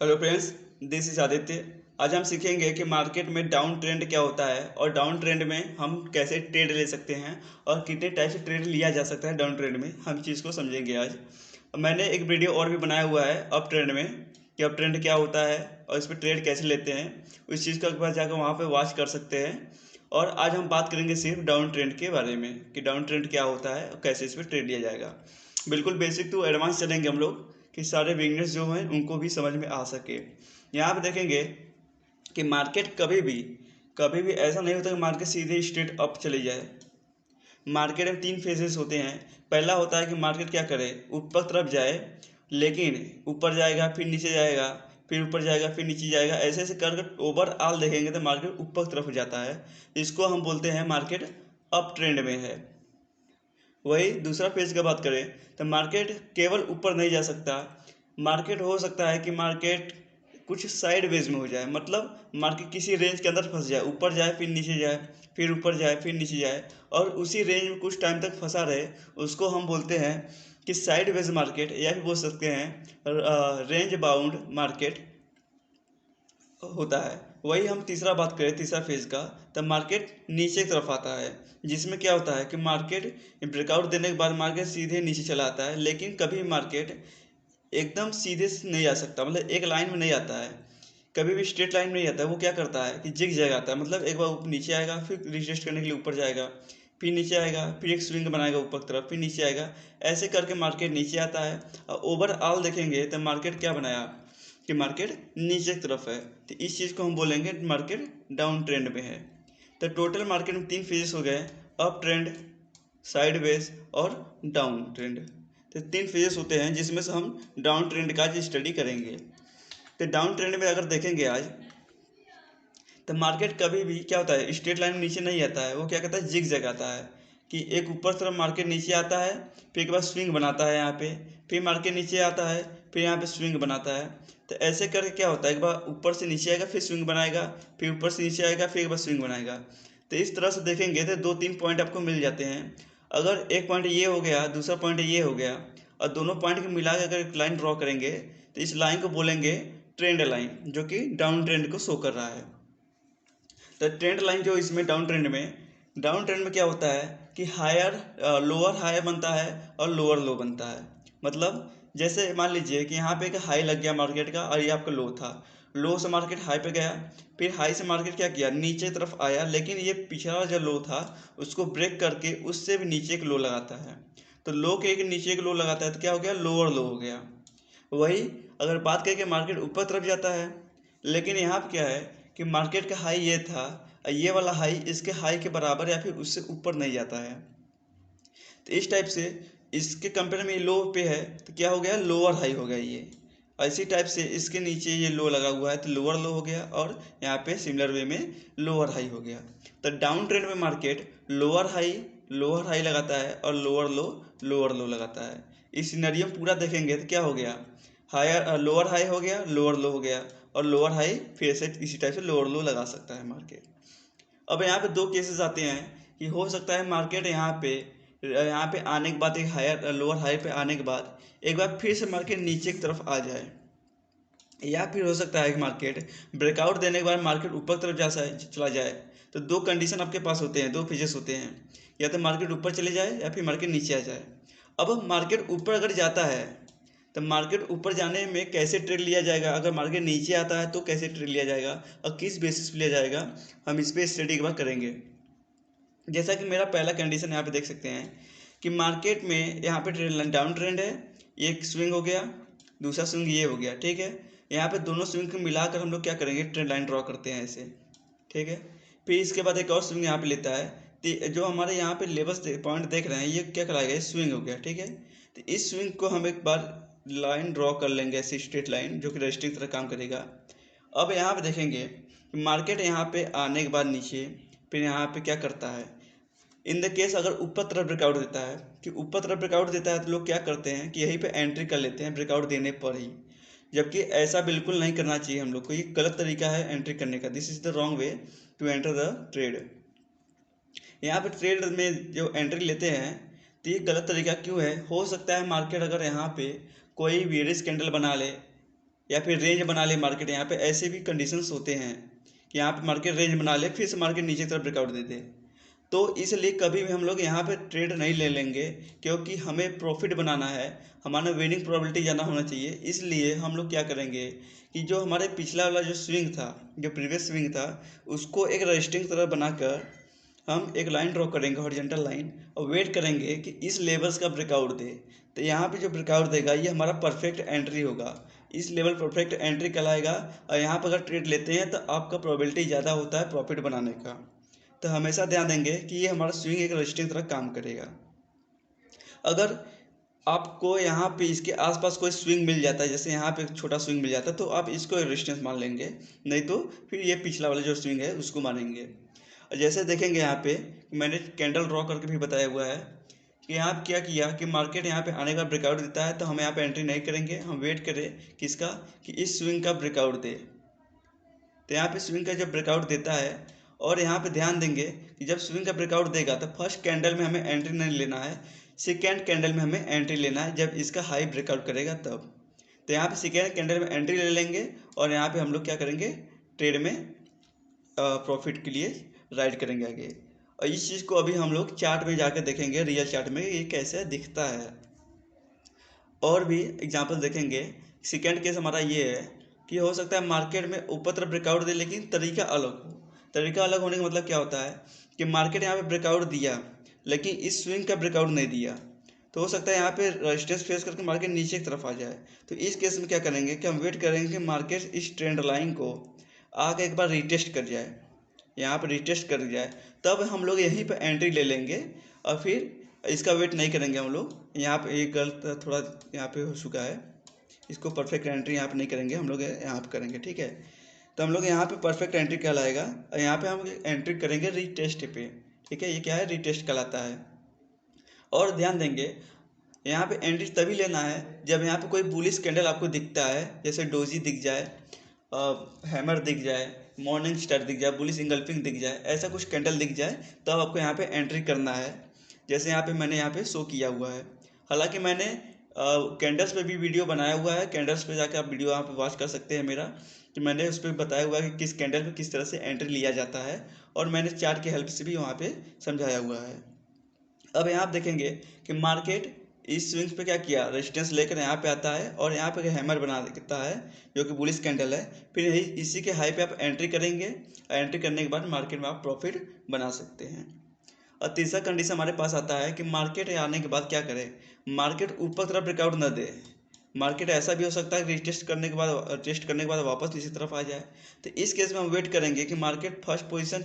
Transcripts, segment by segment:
Hello friends, this is Aditya. आज हम सीखेंगे कि मार्केट में डाउन ट्रेंड क्या होता है और डाउन ट्रेंड में हम कैसे ट्रेड ले सकते हैं और कितने टाइप से ट्रेड लिया जा सकता है डाउन ट्रेंड में। हम चीज़ को समझेंगे आज। मैंने एक वीडियो और भी बनाया हुआ है अप ट्रेंड में कि अप ट्रेंड क्या होता है और इस पर ट्रेड कैसे लेते हैं। उस चीज़ को एक बार जाकर वहाँ पर वॉच कर सकते हैं। और आज हम बात करेंगे सिर्फ डाउन ट्रेंड के बारे में कि डाउन ट्रेंड क्या होता है और कैसे इस पर ट्रेड लिया जाएगा। बिल्कुल बेसिक टू एडवांस चलेंगे हम लोग कि सारे बिगनर्स जो हैं उनको भी समझ में आ सके। यहाँ पे देखेंगे कि मार्केट कभी भी ऐसा नहीं होता कि मार्केट सीधे स्ट्रेट अप चली जाए। मार्केट में तीन फेजेस होते हैं। पहला होता है कि मार्केट क्या करे, ऊपर तरफ जाए, लेकिन ऊपर जाएगा फिर नीचे जाएगा, फिर ऊपर जाएगा फिर नीचे जाएगा, ऐसे ऐसे कर ओवरऑल देखेंगे तो मार्केट ऊपर तरफ जाता है। इसको हम बोलते हैं मार्केट अप ट्रेंड में है। वही दूसरा फेज की बात करें तो मार्केट केवल ऊपर नहीं जा सकता। मार्केट हो सकता है कि मार्केट कुछ साइडवेज में हो जाए, मतलब मार्केट किसी रेंज के अंदर फंस जाए, ऊपर जाए फिर नीचे जाए, फिर ऊपर जाए फिर नीचे जाए और उसी रेंज में कुछ टाइम तक फंसा रहे। उसको हम बोलते हैं कि साइडवेज मार्केट, या फिर बोल सकते हैं रेंज बाउंड मार्केट होता है। वही हम तीसरा बात करें, तीसरा फेज का, तब मार्केट नीचे की तरफ आता है, जिसमें क्या होता है कि मार्केट ब्रेकआउट देने के बाद मार्केट सीधे नीचे चला आता है। लेकिन कभी मार्केट एकदम सीधे से नहीं आ सकता, मतलब एक लाइन में नहीं आता है, कभी भी स्ट्रेट लाइन में नहीं आता है। वो क्या करता है कि जिग जैग आता है, मतलब एक बार ऊपर नीचे आएगा फिर रिटेस्ट करने के लिए ऊपर जाएगा, फिर नीचे आएगा, फिर एक स्विंग बनाएगा ऊपर की तरफ, फिर नीचे आएगा। ऐसे करके मार्केट नीचे आता है। और ओवरऑल देखेंगे तो मार्केट क्या बनाया कि मार्केट नीचे की तरफ है। तो इस चीज़ को हम बोलेंगे मार्केट डाउन ट्रेंड में है। तो टोटल मार्केट में तीन फेजेस हो गए, अप ट्रेंड, साइडवेज और डाउन ट्रेंड। तो तीन फेजेस होते हैं जिसमें से हम डाउन ट्रेंड का आज स्टडी करेंगे। तो डाउन ट्रेंड में अगर देखेंगे आज, तो मार्केट कभी भी क्या होता है, स्ट्रेट लाइन में नीचे नहीं आता है। वो क्या कहता है, जिग जैग आता है कि एक ऊपर तरफ मार्केट नीचे आता है, फिर एक बार स्विंग बनाता है यहाँ पे, फिर मार्केट नीचे आता है, फिर यहाँ पे स्विंग बनाता है। तो ऐसे करके क्या होता है, एक बार ऊपर से नीचे आएगा फिर स्विंग बनाएगा, फिर ऊपर से नीचे आएगा फिर एक बार स्विंग बनाएगा। तो इस तरह से देखेंगे तो दो तीन पॉइंट आपको मिल जाते हैं। अगर एक पॉइंट ये हो गया, दूसरा पॉइंट ये हो गया, और दोनों पॉइंट को मिला के अगर एक लाइन ड्रॉ करेंगे तो इस लाइन को बोलेंगे ट्रेंड लाइन, जो कि डाउन ट्रेंड को शो कर रहा है। तो ट्रेंड लाइन जो इसमें डाउन ट्रेंड में क्या होता है कि हायर लोअर हाई बनता है और लोअर लो बनता है। मतलब जैसे मान लीजिए कि यहाँ पे एक हाई लग गया मार्केट का और ये आपका लो था। लो से मार्केट हाई पे गया, फिर हाई से मार्केट क्या किया, नीचे तरफ आया, लेकिन ये पिछला जो लो था उसको ब्रेक करके उससे भी नीचे एक लो लगाता है। तो लो के एक नीचे एक लो लगाता है तो क्या हो गया, लोअर लो हो गया। वही अगर बात करें कि मार्केट ऊपर तरफ जाता है, लेकिन यहाँ पे क्या है कि मार्केट का हाई ये था, ये वाला हाई इसके हाई के बराबर या फिर उससे ऊपर नहीं जाता है। तो इस टाइप से इसके कंपेयर में ये लो पे है तो क्या हो गया, लोअर हाई हो गया ये। इसी टाइप से इसके नीचे ये लो लगा हुआ है तो लोअर लो हो गया, और यहाँ पे सिमिलर वे में लोअर हाई हो गया। तो डाउन ट्रेंड में मार्केट लोअर हाई लगाता है और लोअर लो लगाता है। इस सिनेरियो में पूरा देखेंगे तो क्या हो गया, हायर लोअर हाई हो गया, लोअर लो हो गया, और लोअर हाई फिर से इसी टाइप से लोअर लो लगा सकता है मार्केट। अब यहाँ पे दो केसेस आते हैं कि हो सकता है मार्केट यहाँ पे आने के बाद एक हायर लोअर हाई पे आने के बाद एक बार फिर से मार्केट नीचे की तरफ आ जाए, या फिर हो सकता है कि मार्केट ब्रेकआउट देने के बाद मार्केट ऊपर की तरफ चला जाए। तो दो कंडीशन आपके पास होते हैं, दो फेजेस होते हैं, या तो मार्केट ऊपर चले जाए या फिर मार्केट नीचे आ जाए। अब मार्केट ऊपर अगर जाता है तो मार्केट ऊपर जाने में कैसे ट्रेड लिया जाएगा, अगर मार्केट नीचे आता है तो कैसे ट्रेड लिया जाएगा और किस बेसिस पे लिया जाएगा, हम इस पर स्टडी के बाद करेंगे। जैसा कि मेरा पहला कंडीशन यहाँ पे देख सकते हैं कि मार्केट में यहाँ पे ट्रेंड डाउन ट्रेंड है, ये एक स्विंग हो गया, दूसरा स्विंग ये हो गया, ठीक है। यहाँ पे दोनों स्विंग को मिलाकर हम लोग क्या करेंगे, ट्रेंड लाइन ड्रॉ करते हैं ऐसे, ठीक है। फिर इसके बाद एक और स्विंग यहाँ पे लेता है, तो जो हमारे यहाँ पे लेवल्स पॉइंट देख रहे हैं ये क्या कहलाएगा, स्विंग हो गया, ठीक है। तो इस स्विंग को हम एक बार लाइन ड्रॉ कर लेंगे, ऐसी स्ट्रेट लाइन जो कि रेस्टिंग तरह काम करेगा। अब यहाँ पे देखेंगे कि मार्केट यहाँ पे आने के बाद नीचे, फिर यहाँ पे क्या करता है, इन द केस अगर ऊपर तरफ ब्रेकआउट देता है, कि ऊपर तरफ ब्रेकआउट देता है तो लोग क्या करते हैं कि यहीं पे एंट्री कर लेते हैं ब्रेकआउट देने पर ही। जबकि ऐसा बिल्कुल नहीं करना चाहिए हम लोग को, ये गलत तरीका है एंट्री करने का, this is the wrong way to enter the trade. यहाँ पे ट्रेड में जो एंट्री लेते हैं तो ये गलत तरीका क्यों है, हो सकता है मार्केट अगर यहाँ पे कोई बेरिश कैंडल बना ले, या फिर रेंज बना ले मार्केट, यहाँ पे ऐसे भी कंडीशंस होते हैं कि यहाँ पे मार्केट रेंज बना ले फिर से मार्केट नीचे की तरफ ब्रेकआउट दे दे। तो इसलिए कभी भी हम लोग यहाँ पे ट्रेड नहीं ले लेंगे, क्योंकि हमें प्रॉफिट बनाना है, हमारा विनिंग प्रोबेबिलिटी ज़्यादा होना चाहिए। इसलिए हम लोग क्या करेंगे कि जो हमारे पिछला वाला जो स्विंग था, जो प्रीवियस स्विंग था, उसको एक रजिस्टिंग तरह बनाकर हम एक लाइन ड्रॉ करेंगे, हॉरिजॉन्टल लाइन, और वेट करेंगे कि इस लेवल्स का ब्रेकआउट दे। तो यहाँ पे जो ब्रेकआउट देगा ये हमारा परफेक्ट एंट्री होगा, इस लेवल परफेक्ट एंट्री कहलाएगा। और यहाँ पर अगर ट्रेड लेते हैं तो आपका प्रोबेबिलिटी ज़्यादा होता है प्रॉफिट बनाने का। तो हमेशा ध्यान देंगे कि ये हमारा स्विंग एक रजिस्टिंग तरह काम करेगा। अगर आपको यहाँ पे इसके आसपास कोई स्विंग मिल जाता है, जैसे यहाँ पे एक छोटा स्विंग मिल जाता है, तो आप इसको रेजिस्टेंस मान लेंगे, नहीं तो फिर ये पिछला वाला जो स्विंग है उसको मानेंगे। और जैसे देखेंगे यहाँ पे मैंने कैंडल ड्रॉ करके भी बताया हुआ है कि यहाँ पे क्या किया कि मार्केट यहाँ पे आने का ब्रेकआउट देता है तो हम यहाँ पे एंट्री नहीं करेंगे, हम वेट करें किसका, कि इस स्विंग का ब्रेकआउट दे। तो यहाँ पे स्विंग का जब ब्रेकआउट देता है, और यहाँ पे ध्यान देंगे कि जब स्विंग का ब्रेकआउट देगा तो फर्स्ट कैंडल में हमें एंट्री नहीं लेना है, सेकेंड कैंडल में हमें एंट्री लेना है जब इसका हाई ब्रेकआउट करेगा तब। तो यहाँ पे सेकेंड कैंडल में एंट्री ले लेंगे और यहाँ पे हम लोग क्या करेंगे, ट्रेड में प्रॉफिट के लिए राइड करेंगे आगे। और इस चीज़ को अभी हम लोग चार्ट में जाकर देखेंगे, रियल चार्ट में ये कैसे दिखता है। और भी एग्जांपल देखेंगे। सेकेंड केस हमारा ये है कि हो सकता है मार्केट में ऊपर तरफ ब्रेकआउट दे लेकिन तरीका अलग हो। तरीका अलग होने का मतलब क्या होता है कि मार्केट यहाँ पे ब्रेकआउट दिया लेकिन इस स्विंग का ब्रेकआउट नहीं दिया, तो हो सकता है यहाँ पे रेजिस्टेंस फेस करके मार्केट नीचे की तरफ आ जाए। तो इस केस में क्या करेंगे कि हम वेट करेंगे कि मार्केट इस ट्रेंड लाइन को आके एक बार रिटेस्ट कर जाए, यहाँ पर रिटेस्ट कर जाए, तब हम लोग यहीं पर एंट्री ले लेंगे। और फिर इसका वेट नहीं करेंगे हम लोग, यहाँ पे एक गलत थोड़ा यहाँ पे हो चुका है, इसको परफेक्ट एंट्री यहाँ पे नहीं करेंगे, हम लोग यहाँ पे करेंगे, ठीक है। तो हम लोग यहाँ पे परफेक्ट एंट्री कहलाएगा और यहाँ पे हम एंट्री करेंगे रीटेस्ट पे, ठीक है। ये क्या है, रीटेस्ट कहलाता है। और ध्यान देंगे यहाँ पे एंट्री तभी लेना है जब यहाँ पे कोई बुलिश कैंडल आपको दिखता है, जैसे डोजी दिख जाए, हैमर दिख जाए, मॉर्निंग स्टार दिख जाए, बुलिश इंगल्फिंग दिख जाए, ऐसा कुछ कैंडल दिख जाए तो आपको यहाँ पे एंट्री करना है। जैसे यहाँ पे मैंने यहाँ पे शो किया हुआ है। हालांकि मैंने कैंडल्स पे भी वीडियो बनाया हुआ है, कैंडल्स पे जाकर आप वीडियो यहाँ पे वॉच कर सकते हैं मेरा, कि मैंने उस पर बताया हुआ है कि किस कैंडल पे किस तरह से एंट्री लिया जाता है, और मैंने चार्ट की हेल्प से भी वहाँ पे समझाया हुआ है। अब यहाँ आप देखेंगे कि मार्केट इस स्विंग्स पे क्या किया, रेजिस्टेंस लेकर यहाँ पे आता है और यहाँ पे हैमर बना देता है जो कि बुलिश कैंडल है। फिर यही इसी के हाई पे आप एंट्री करेंगे, एंट्री करने के बाद मार्केट में आप प्रॉफिट बना सकते हैं। और तीसरा कंडीशन हमारे पास आता है कि मार्केट आने के बाद क्या करें, मार्केट ऊपर तरफ ब्रेकआउट न दे। मार्केट ऐसा भी हो सकता है कि टेस्ट करने के बाद वापस इसी तरफ आ जाए। तो इस केस में हम वेट करेंगे कि market first position,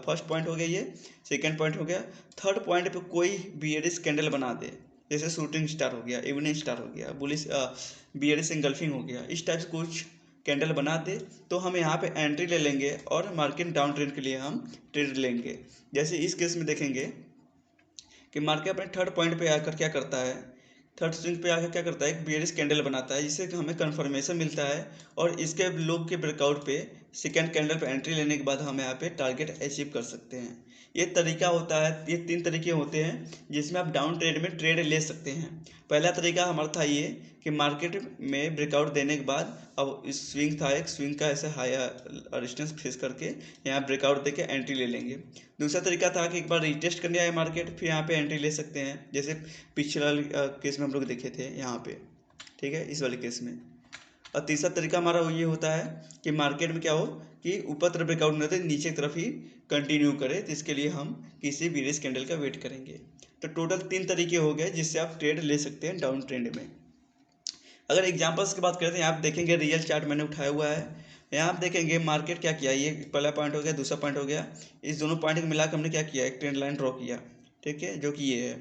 first point हो गया, ये सेकंड पॉइंट हो गया, थर्ड पॉइंट पे कोई बियरिश कैंडल बना दे, जैसे शूटिंग स्टार हो गया, इवनिंग स्टार हो गया, बुलिश बियरिश इंगल्फिंग हो गया, इस टाइप से कुछ कैंडल बना दे तो हम यहाँ पे एंट्री ले लेंगे और मार्केट डाउन ट्रेंड के लिए हम ट्रेड लेंगे। जैसे इस केस में देखेंगे कि मार्केट अपने थर्ड पॉइंट पे आकर क्या करता है, थर्ड स्विंग पे आकर क्या करता है, एक बियरिश कैंडल बनाता है जिससे हमें कंफर्मेशन मिलता है, और इसके लोग के ब्रेकआउट पे सेकेंड कैंडल पे एंट्री लेने के बाद हम यहाँ पे टारगेट अचीव कर सकते हैं। ये तरीका होता है, ये 3 तरीके होते हैं जिसमें आप डाउन ट्रेड में ट्रेड ले सकते हैं। पहला तरीका हमारा था ये कि मार्केट में ब्रेकआउट देने के बाद अब इस स्विंग था, एक स्विंग का ऐसे हाई रेजिस्टेंस फेस करके यहाँ ब्रेकआउट देके एंट्री ले लेंगे। दूसरा तरीका था कि एक बार रिटेस्ट करने आए मार्केट, फिर यहाँ पे एंट्री ले सकते हैं, जैसे पिछला केस में हम लोग देखे थे यहाँ पे, ठीक है, इस वाले केस में। और तीसरा तरीका हमारा वो ये होता है कि मार्केट में क्या हो कि ऊपर तरफ ब्रेकआउट नहीं होते, नीचे की तरफ ही कंटिन्यू करे, तो इसके लिए हम किसी बियरिश कैंडल का वेट करेंगे। तो टोटल 3 तरीके हो गए जिससे आप ट्रेड ले सकते हैं डाउन ट्रेंड में। अगर एग्जांपल्स की बात करें तो यहाँ आप देखेंगे रियल चार्ट मैंने उठाया हुआ है, यहाँ आप देखेंगे मार्केट क्या किया, ये पहला पॉइंट हो गया, दूसरा पॉइंट हो गया, इस दोनों पॉइंट को मिलाकर हमने क्या किया, एक ट्रेंड लाइन ड्रॉ किया, ठीक है, जो कि ये है।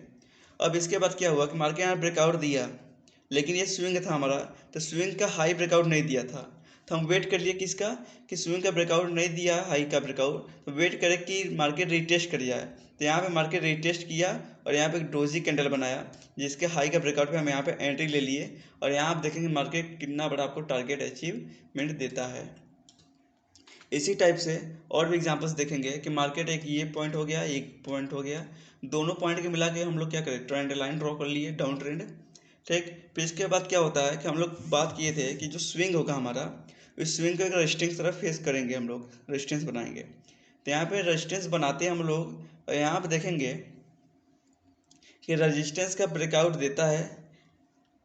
अब इसके बाद क्या हुआ कि मार्केट यहाँ ब्रेकआउट दिया लेकिन ये स्विंग था हमारा, तो स्विंग का हाई ब्रेकआउट नहीं दिया था, तो हम वेट कर लिए किसका, कि स्विंग का ब्रेकआउट नहीं दिया, हाई का ब्रेकआउट, तो वेट करें कि मार्केट रिटेस्ट कर जाए। तो यहाँ पे मार्केट रिटेस्ट किया और यहाँ पे एक डोजी कैंडल बनाया जिसके हाई का ब्रेकआउट पे हम यहाँ पे एंट्री ले लिए, और यहाँ आप देखेंगे मार्केट कितना बड़ा आपको टारगेट अचीवमेंट देता है। इसी टाइप से और भी एग्जांपल्स देखेंगे कि मार्केट एक ये पॉइंट हो गया, एक पॉइंट हो गया, दोनों पॉइंट के मिला के हम लोग क्या करें, ट्रेंड लाइन ड्रॉ कर लिए डाउन ट्रेंड। ठीक। फिर इसके बाद क्या होता है कि हम लोग बात किए थे कि जो स्विंग होगा हमारा, उस स्विंग को एक रेजिस्टेंस तरफ फेस करेंगे, हम लोग रेजिस्टेंस बनाएंगे। तो यहाँ पे रेजिस्टेंस बनाते हैं हम लोग, और यहाँ पे देखेंगे कि रेजिस्टेंस का ब्रेकआउट देता है।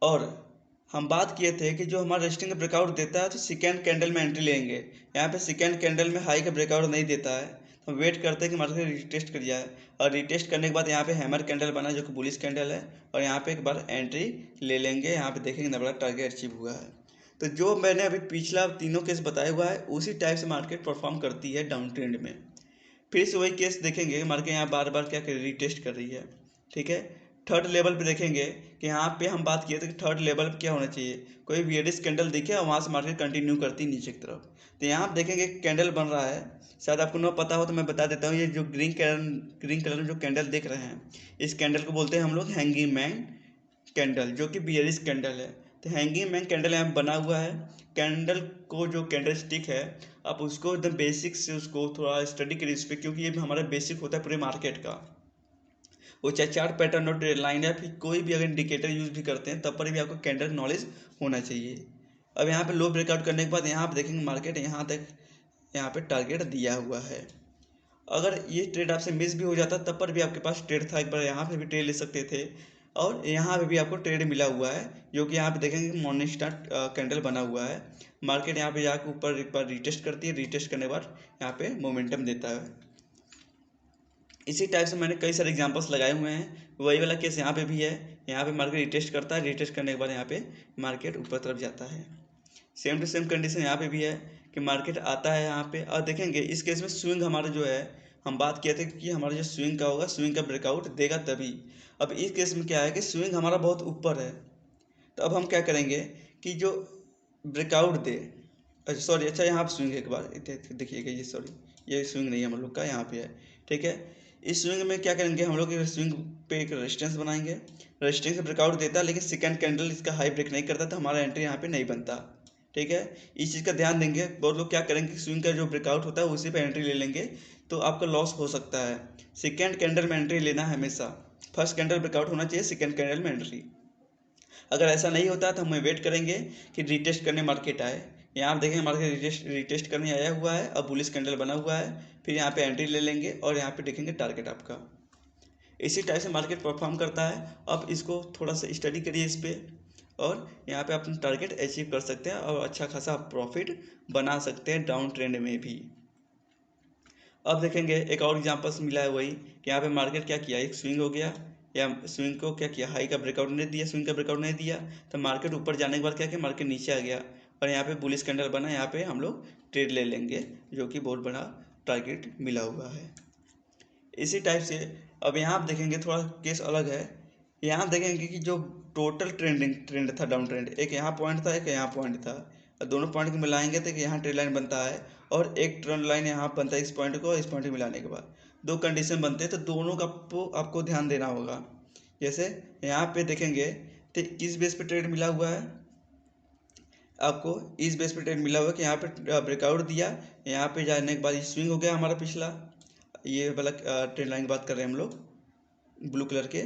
और हम बात किए थे कि जो हमारा रेजिस्टेंस का ब्रेकआउट देता है तो सेकेंड कैंडल में एंट्री लेंगे। यहाँ पे सेकेंड कैंडल में हाई का ब्रेकआउट नहीं देता है, तो हम वेट करते हैं कि मार्केट रिटेस्ट कर जाए। और रिटेस्ट करने के बाद यहाँ पे हैमर कैंडल बना जो कि बुलिश कैंडल है, और यहाँ पे एक बार एंट्री ले लेंगे। यहाँ पे देखेंगे कितना बड़ा टारगेट अचीव हुआ है। तो जो मैंने अभी पिछला तीनों केस बताया हुआ है, उसी टाइप से मार्केट परफॉर्म करती है डाउन ट्रेंड में। फिर से वही केस देखेंगे, मार्केट यहाँ बार बार क्या कर रिटेस्ट कर रही है। ठीक है। थर्ड लेवल पे देखेंगे कि यहाँ पे हम बात किए थे कि थर्ड लेवल पे क्या होना चाहिए, कोई बेयरिश कैंडल दिखे और वहाँ से मार्केट कंटिन्यू करती नीचे की तरफ। तो यहाँ आप देखेंगे कैंडल बन रहा है, शायद आपको ना पता हो तो मैं बता देता हूँ। ये जो ग्रीन कलर में जो कैंडल देख रहे हैं, इस कैंडल को बोलते हैं हम लोग हैंगिंग मैन कैंडल, जो कि बेयरिश कैंडल है। तो हैंगिंग मैन कैंडल यहाँ बना हुआ है। कैंडल को जो कैंडल स्टिक है, आप उसको एकदम बेसिक से उसको थोड़ा स्टडी करिए इस पर, क्योंकि ये हमारा बेसिक होता है पूरे मार्केट का। वो चाहे चार्ट पैटर्न और ट्रेड लाइन या फिर कोई भी अगर इंडिकेटर यूज भी करते हैं, तब पर भी आपको कैंडल नॉलेज होना चाहिए। अब यहाँ पे लो ब्रेकआउट करने के बाद यहाँ पे देखेंगे मार्केट यहाँ तक यहाँ पे टारगेट दिया हुआ है। अगर ये ट्रेड आपसे मिस भी हो जाता तब पर भी आपके पास ट्रेड था, एक बार यहाँ पे भी ट्रेड ले सकते थे। और यहाँ पे भी आपको ट्रेड मिला हुआ है, जो कि यहाँ पे देखेंगे मॉर्निंग स्टार कैंडल बना हुआ है। मार्केट यहाँ पे जाकर ऊपर एक बार रिटेस्ट करती है, रिटेस्ट करने के बाद यहाँ पे मोमेंटम देता है। इसी टाइप से मैंने कई सारे एग्जांपल्स लगाए हुए हैं। वही वाला केस यहाँ पे भी है। यहाँ पे मार्केट रिटेस्ट करता है, रिटेस्ट करने के बाद यहाँ पे मार्केट ऊपर तरफ जाता है। सेम टू सेम कंडीशन यहाँ पे भी है कि मार्केट आता है यहाँ पे। और देखेंगे इस केस में स्विंग हमारा जो है, हम बात किए थे कि हमारा जो स्विंग का होगा, स्विंग का ब्रेकआउट देगा तभी। अब इस केस में क्या है कि स्विंग हमारा बहुत ऊपर है, तो अब हम क्या करेंगे कि जो ब्रेकआउट दे, अच्छा सॉरी, अच्छा यहाँ पे स्विंग है, एक बार देखिएगा, ये सॉरी ये स्विंग नहीं है हम लोग का, यहाँ पे है। ठीक है। इस स्विंग में क्या करेंगे हम लोग, स्विंग पे एक रेजिस्टेंस बनाएंगे। रेजिस्टेंस से ब्रेकआउट देता है, लेकिन सेकंड कैंडल इसका हाई ब्रेक नहीं करता, तो हमारा एंट्री यहाँ पे नहीं बनता। ठीक है। इस चीज़ का ध्यान देंगे। बहुत लोग क्या करेंगे, स्विंग का जो ब्रेकआउट होता है उसी पे एंट्री ले लेंगे, तो आपका लॉस हो सकता है। सेकेंड कैंडल में एंट्री लेना है हमेशा। फर्स्ट कैंडल ब्रेकआउट होना चाहिए, सेकेंड कैंडल में एंट्री। अगर ऐसा नहीं होता तो हम वेट करेंगे कि रिटेस्ट करने मार्केट आए। यहाँ आप देखेंगे मार्केट रिटेस्ट करने आया हुआ है, अब बुलिश कैंडल बना हुआ है। फिर यहाँ पे एंट्री ले लेंगे और यहाँ पे देखेंगे टारगेट आपका। इसी टाइप से मार्केट परफॉर्म करता है। अब इसको थोड़ा सा स्टडी करिए इस पर, और यहाँ पे अपना टारगेट अचीव कर सकते हैं और अच्छा खासा प्रॉफिट बना सकते हैं डाउन ट्रेंड में भी। अब देखेंगे एक और एग्जांपल्स मिला है वही कि यहाँ पे मार्केट क्या किया, एक स्विंग हो गया, या स्विंग को क्या किया, हाई का ब्रेकआउट नहीं दिया, स्विंग का ब्रेकआउट नहीं दिया, तो मार्केट ऊपर जाने के बाद क्या किया, मार्केट नीचे आ गया और यहाँ पे बुलिश कैंडल बना। यहाँ पे हम लोग ट्रेड ले लेंगे, जो कि बहुत बड़ा टारगेट मिला हुआ है। इसी टाइप से अब यहाँ आप देखेंगे थोड़ा केस अलग है। यहाँ देखेंगे कि जो टोटल ट्रेंड था डाउन ट्रेंड, एक यहाँ पॉइंट था, एक यहाँ पॉइंट था, और दोनों पॉइंट को मिलाएंगे तो यहाँ ट्रेड लाइन बनता है, और एक ट्रेंड लाइन यहाँ बनता है इस पॉइंट को, इस पॉइंट को मिलाने के बाद दो कंडीशन बनते हैं, तो दोनों का आपको ध्यान देना होगा। जैसे यहाँ पे देखेंगे तो किस बेस पे ट्रेड मिला हुआ है, आपको इस बेस पे ट्रेड मिला हुआ है कि यहाँ पे ब्रेकआउट दिया, यहाँ पे जाने के बाद स्विंग हो गया हमारा पिछला, ये वाला ट्रेंड लाइन की बात कर रहे हैं हम लोग ब्लू कलर के।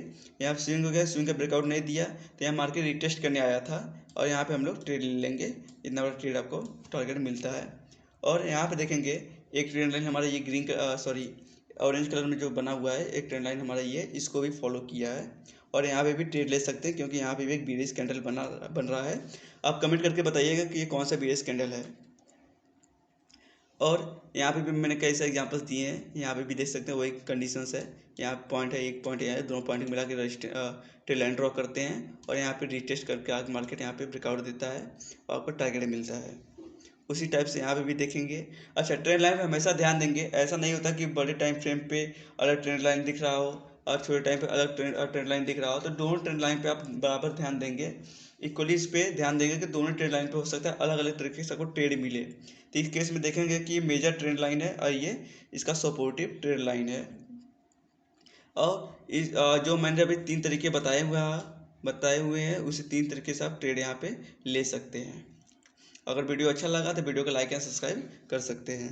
यहाँ स्विंग हो गया, स्विंग का ब्रेकआउट नहीं दिया, तो यहाँ मार्केट रिटेस्ट करने आया था, और यहाँ पे हम लोग ट्रेड ले लेंगे। इतना बड़ा ट्रेड आपको टारगेट मिलता है। और यहाँ पे देखेंगे एक ट्रेंड लाइन हमारा ये ग्रीन सॉरी ऑरेंज कलर में जो बना हुआ है, एक ट्रेंड लाइन हमारा ये, इसको भी फॉलो किया है, और यहाँ पे भी ट्रेड ले सकते हैं, क्योंकि यहाँ पे भी एक बेरिश कैंडल बन रहा है। आप कमेंट करके बताइएगा कि ये कौन सा बेरिश कैंडल है। और यहाँ पे भी मैंने कई सारे एग्जांपल्स दिए हैं, यहाँ पे भी देख सकते हैं वही कंडीशंस है। यहाँ पॉइंट है, एक पॉइंट यहाँ है, दोनों पॉइंट मिला के ट्रेड लाइन ड्रॉ करते हैं, और यहाँ पे रिटेस्ट करके आगे मार्केट यहाँ पे ब्रेकआउट देता है और आपको टारगेट मिलता है। उसी टाइप से यहाँ पे भी देखेंगे। अच्छा, ट्रेंड लाइन पे हमेशा ध्यान देंगे। ऐसा नहीं होता कि बड़े टाइम फ्रेम पे अलग ट्रेंड लाइन दिख रहा हो और छोटे टाइम पे अलग ट्रेंड लाइन दिख रहा हो, तो दोनों ट्रेंड लाइन पे आप बराबर ध्यान देंगे, इक्वली इस पे ध्यान देंगे कि दोनों ट्रेंड लाइन पे हो सकता है अलग अलग तरीके से आपको ट्रेड मिले। तो इस केस में देखेंगे कि ये मेजर ट्रेंड लाइन है और ये इसका सपोर्टिव ट्रेंड लाइन है। और इस जो मैंने अभी 3 तरीके बताए हुए हैं, उसी 3 तरीके से आप ट्रेड यहाँ पे ले सकते हैं। अगर वीडियो अच्छा लगा तो वीडियो को लाइक एंड सब्सक्राइब कर सकते हैं।